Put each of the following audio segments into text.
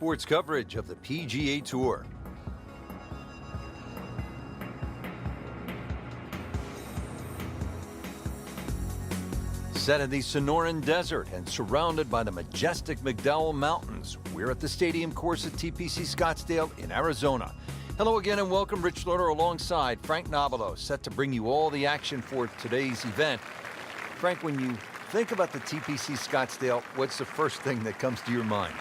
sports coverage of the PGA Tour. Set in the Sonoran Desert and surrounded by the majestic McDowell Mountains, we're at the stadium course at TPC Scottsdale in Arizona. Hello again and welcome. Rich Slaughter alongside Frank Nobilo, set to bring you all the action for today's event. Frank, when you think about the TPC Scottsdale, what's the first thing that comes to your mind?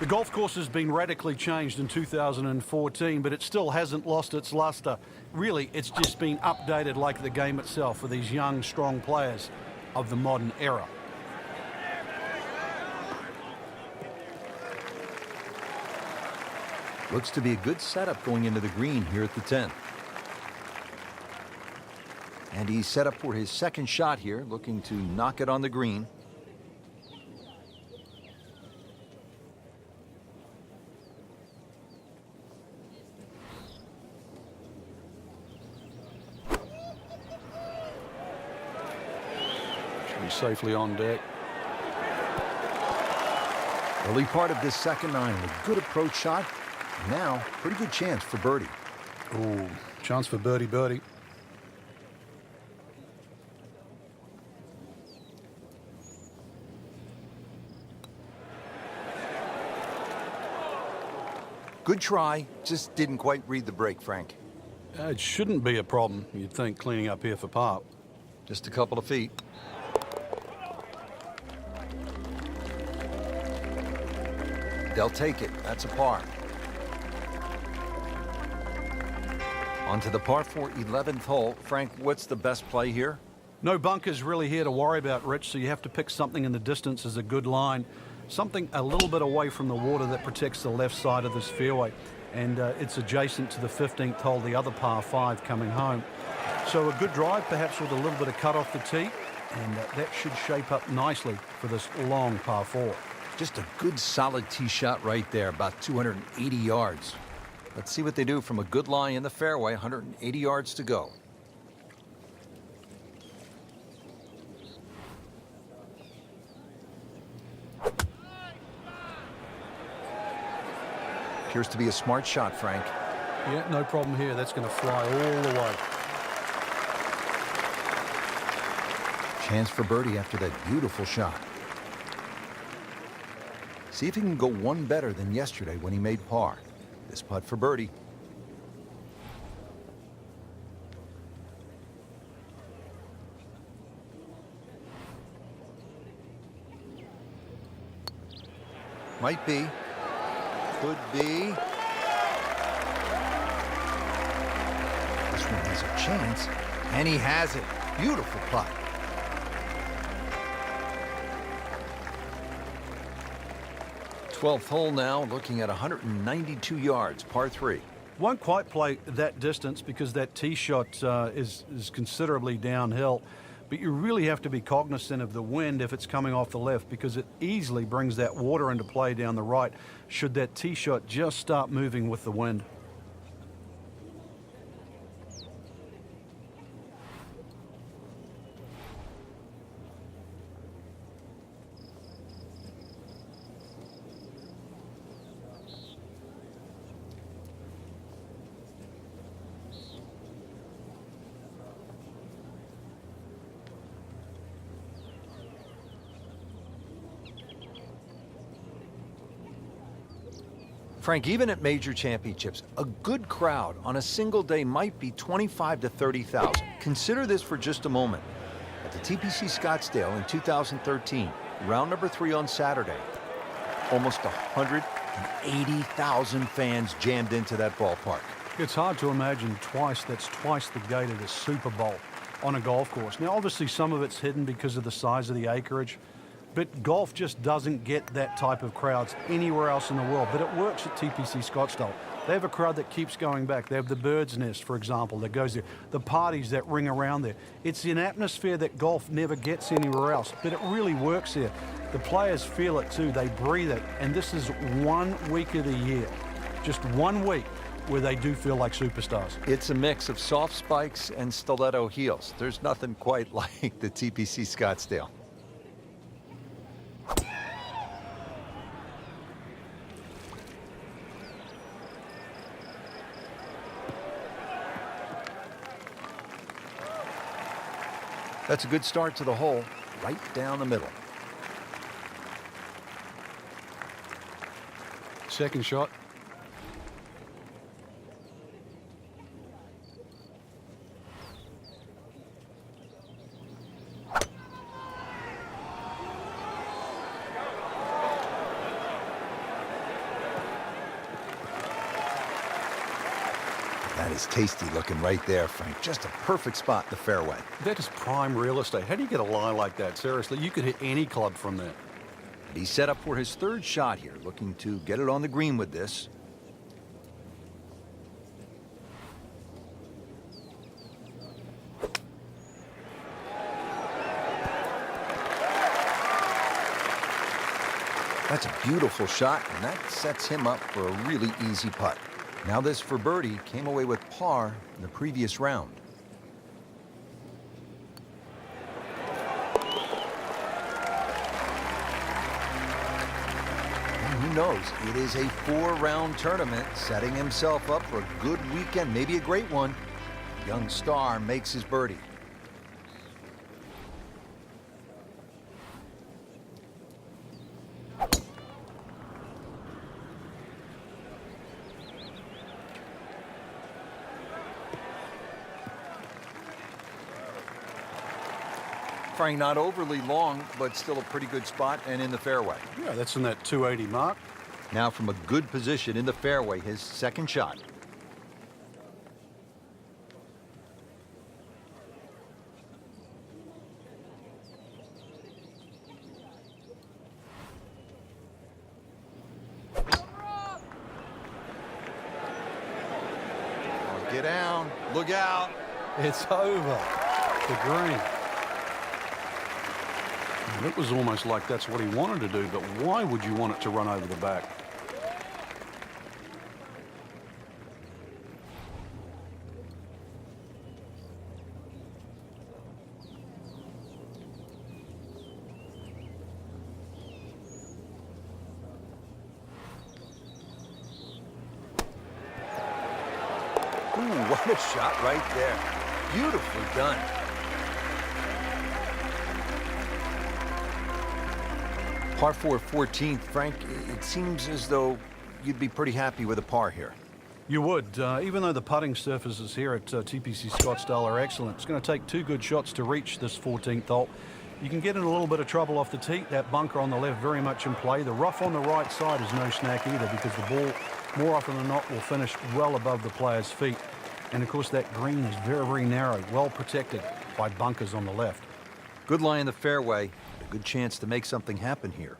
The golf course has been radically changed in 2014, but it still hasn't lost its luster. Really, it's just been updated like the game itself for these young, strong players of the modern era. Looks to be a good setup going into the green here at the 10th. And he's set up for his second shot here, looking to knock it on the green. Safely on deck. Early part of this second nine, a good approach shot. Now, pretty good chance for birdie. Oh, chance for birdie. Good try, just didn't quite read the break, Frank. It shouldn't be a problem, you'd think, cleaning up here for par. Just a couple of feet. They'll take it. That's a par. On to the par 4 11th hole. Frank, what's the best play here? No bunkers really here to worry about, Rich, so you have to pick something in the distance as a good line. Something a little bit away from the water that protects the left side of this fairway. And it's adjacent to the 15th hole, the other par 5 coming home. So a good drive, perhaps with a little bit of cut off the tee. And that should shape up nicely for this long par 4. Just a good solid tee shot right there, about 280 yards. Let's see what they do from a good lie in the fairway, 180 yards to go. Appears to be a smart shot, Frank. Yeah, no problem here. That's going to fly all the way. Chance for birdie after that beautiful shot. See if he can go one better than yesterday when he made par. This putt for birdie. Might be. Could be. This one has a chance. And he has it. Beautiful putt. Twelfth hole now, looking at 192 yards, par 3. Won't quite play that distance because that tee shot is considerably downhill. But you really have to be cognizant of the wind if it's coming off the left, because it easily brings that water into play down the right should that tee shot just start moving with the wind. Frank, even at major championships, a good crowd on a single day might be 25 to 30,000. Consider this for just a moment. At the TPC Scottsdale in 2013, round number 3 on Saturday, almost 180,000 fans jammed into that ballpark. It's hard to imagine that's twice the gate at a Super Bowl on a golf course. Now, obviously, some of it's hidden because of the size of the acreage. But golf just doesn't get that type of crowds anywhere else in the world. But it works at TPC Scottsdale. They have a crowd that keeps going back. They have the Bird's Nest, for example, that goes there. The parties that ring around there. It's an atmosphere that golf never gets anywhere else. But it really works here. The players feel it too. They breathe it. And this is 1 week of the year. Just 1 week where they do feel like superstars. It's a mix of soft spikes and stiletto heels. There's nothing quite like the TPC Scottsdale. That's a good start to the hole, right down the middle. Second shot. That is tasty looking right there, Frank. Just a perfect spot in the fairway. That is prime real estate. How do you get a lie like that? Seriously, you could hit any club from there. And he's set up for his third shot here, looking to get it on the green with this. That's a beautiful shot, and that sets him up for a really easy putt. Now this for birdie came away with par in the previous round. And who knows? It is a 4-round tournament, setting himself up for a good weekend, maybe a great one. Young star makes his birdie. Frank, not overly long, but still a pretty good spot and in the fairway. Yeah, that's in that 280 mark. Now from a good position in the fairway, his second shot. Oh, get down, look out. It's over. The green. It was almost like that's what he wanted to do, but why would you want it to run over the back? Ooh, what a shot right there. Beautifully done. Par 4 14th, Frank, it seems as though you'd be pretty happy with a par here. You would, even though the putting surfaces here at TPC Scottsdale are excellent. It's going to take 2 good shots to reach this 14th hole. You can get in a little bit of trouble off the tee. That bunker on the left very much in play. The rough on the right side is no snack either, because the ball, more often than not, will finish well above the player's feet. And of course, that green is very, very narrow, well protected by bunkers on the left. Good lie in the fairway. A good chance to make something happen here.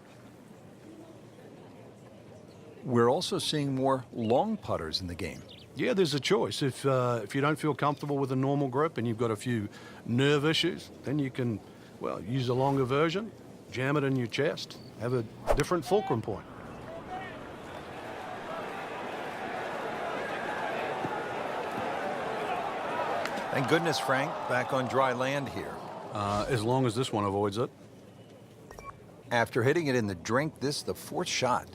We're also seeing more long putters in the game. Yeah, there's a choice. If you don't feel comfortable with a normal grip and you've got a few nerve issues, then you can, well, use a longer version, jam it in your chest, have a different fulcrum point. Thank goodness, Frank, back on dry land here. As long as this one avoids it. After hitting it in the drink, this is the 4th shot.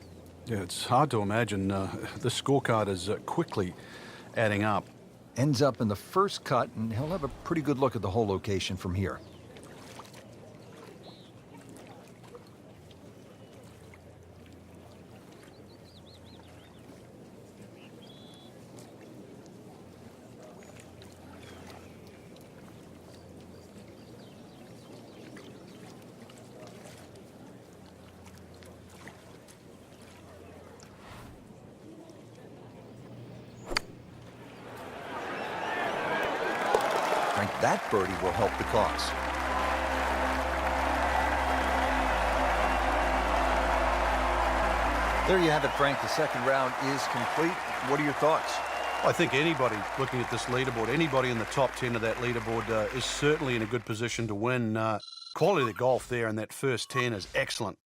Yeah, it's hard to imagine. The scorecard is quickly adding up. Ends up in the first cut, and he'll have a pretty good look at the whole location from here. Frank, that birdie will help the cause. There you have it, Frank. The second round is complete. What are your thoughts? I think anybody looking at this leaderboard, anybody in the top 10 of that leaderboard is certainly in a good position to win. Quality of the golf there in that first 10 is excellent.